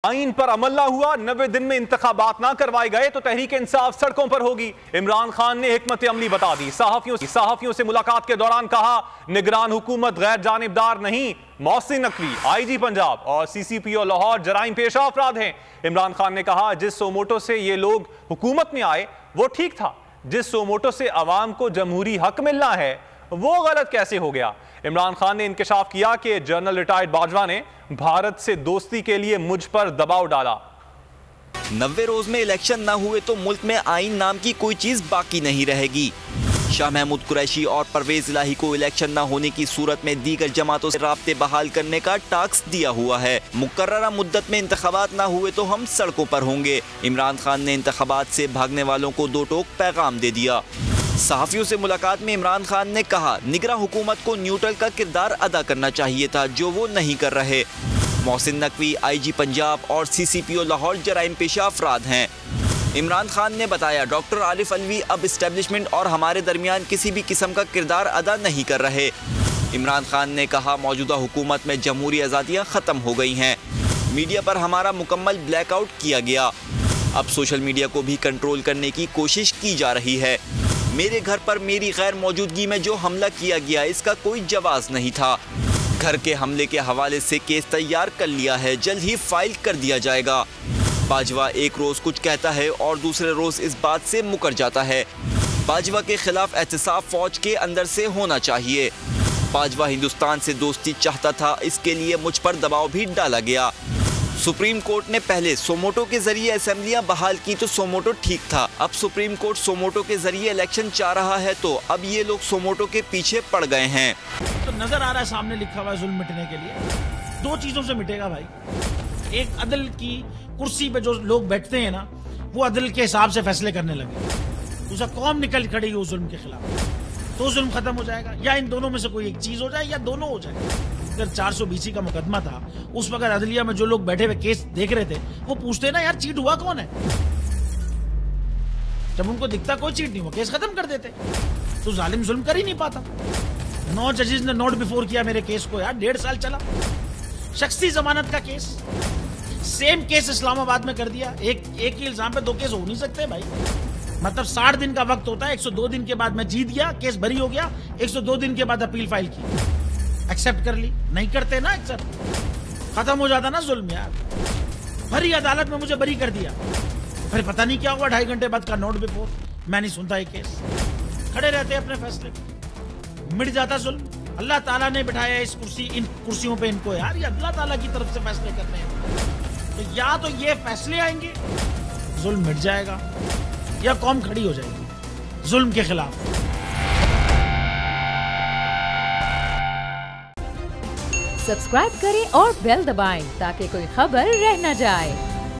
आईन पर अमल ना हुआ, 90 दिन में इंतखाबात ना करवाए गए तो तहरीक इंसाफ सड़कों पर होगी। इमरान खान ने हिकमत अमली बता दी। सहाफियों से मुलाकात के दौरान कहा, निगरान हुकूमत गैर जानिबदार नहीं। मोहसिन नकवी आईजी पंजाब और सीसीपीओ लाहौर जराइम पेशा अफराद हैं। इमरान खान ने कहा, जिस सोमोटो से ये लोग हुकूमत में आए वो ठीक था, जिस सोमोटो से अवाम को जमहूरी हक मिलना है वो गलत कैसे हो गया। इमरान खान ने इंकशाफ किया कि जनरल रिटायर्ड बाजवा ने भारत से दोस्ती के लिए मुझ पर दबाव डाला। 90 रोज में इलेक्शन न हुए तो मुल्क में आईन नाम की कोई चीज बाकी नहीं रहेगी। शाह महमूद कुरैशी और परवेज इलाही को इलेक्शन न होने की सूरत में दीगर जमातों से राब्ते बहाल करने का टास्क दिया हुआ है। मुकर्ररा मुद्दत में इंतखाबात न हुए तो हम सड़कों पर होंगे। इमरान खान ने इंतखाबात से भागने वालों को दो टोक पैगाम दे दिया। सहाफियों से मुलाकात में इमरान खान ने कहा, निगरान हुकूमत को न्यूट्रल का किरदार अदा करना चाहिए था, जो वो नहीं कर रहे। मोहसिन नकवी आईजी पंजाब और सीसीपीओ लाहौर जराइम पेशा अफराद हैं। इमरान खान ने बताया, डॉक्टर आरिफ अलवी अब इस्टेब्लिशमेंट और हमारे दरमियान किसी भी किस्म का किरदार अदा नहीं कर रहे। इमरान खान ने कहा, मौजूदा हुकूमत में जमहूरी आज़ादियाँ ख़त्म हो गई हैं। मीडिया पर हमारा मुकम्मल ब्लैकआउट किया गया। अब सोशल मीडिया को भी कंट्रोल करने की कोशिश की जा रही है। मेरे घर पर मेरी गैर मौजूदगी में जो हमला किया गया, इसका कोई जवाब नहीं था। घर के हमले के हवाले से केस तैयार कर लिया है, जल्द ही फाइल कर दिया जाएगा। बाजवा एक रोज कुछ कहता है और दूसरे रोज इस बात से मुकर जाता है। बाजवा के खिलाफ एहतसाब फौज के अंदर से होना चाहिए। बाजवा हिंदुस्तान से दोस्ती चाहता था, इसके लिए मुझ पर दबाव भी डाला गया। सुप्रीम कोर्ट ने पहले सोमोटो के जरिए असेंबलियां बहाल की तो सोमोटो ठीक था। अब सुप्रीम कोर्ट सोमोटो के जरिए इलेक्शन चाह रहा है तो अब ये लोग सोमोटो के पीछे पड़ गए हैं। तो नजर आ रहा है सामने लिखा हुआ है, जुल्म मिटने के लिए दो चीजों से मिटेगा भाई। एक, अदल की कुर्सी पे जो लोग बैठते हैं ना, वो अदल के हिसाब से फैसले करने लगे। दूसरा, कौम निकल खड़ेगी उस जुल्म के खिलाफ, तो जुल्म खत्म हो जाएगा। या इन दोनों में से कोई एक चीज हो जाए या दोनों हो जाए। अगर 420 का मुकदमा था, उस वक्त अदलिया में जो लोग बैठे हुए केस देख रहे थे वो पूछते ना, यार चीट हुआ कौन है। जब उनको दिखता कोई चीट नहीं हुआ, केस खत्म कर देते। तो जालिम जुल्म कर ही नहीं पाता। 9 जजेस ने नोट बिफोर किया मेरे केस को, यार 1.5 साल चला। शख्सी जमानत का केस, सेम केस इस्लामाबाद में कर दिया। एक ही इल्जाम पे 2 केस हो नहीं सकते भाई। मतलब 60 दिन का वक्त होता है। 102 दिन के बाद मैं जीत गया, केस बरी हो गया। 102 दिन के बाद अपील फाइल की, एक्सेप्ट कर ली। नहीं करते ना एक्सेप्ट, खत्म हो जाता ना जुल्म यार। भरी अदालत में मुझे बरी कर दिया, फिर पता नहीं क्या हुआ 2.5 घंटे बाद का नोट बिफोर। मैं नहीं सुनता ये केस, खड़े रहते अपने फैसले पे, मिट जाता जुल्म। अल्लाह ताला ने बिठाया इन कुर्सियों पे इनको यार, ये अल्लाह ताला की तरफ से फैसले करने हैं। तो या तो ये फैसले आएंगे, जुल्म मिट जाएगा, या कौम खड़ी हो जाएगी जुल्म के खिलाफ। सब्सक्राइब करें और बेल दबाएं ताकि कोई खबर रह न जाए।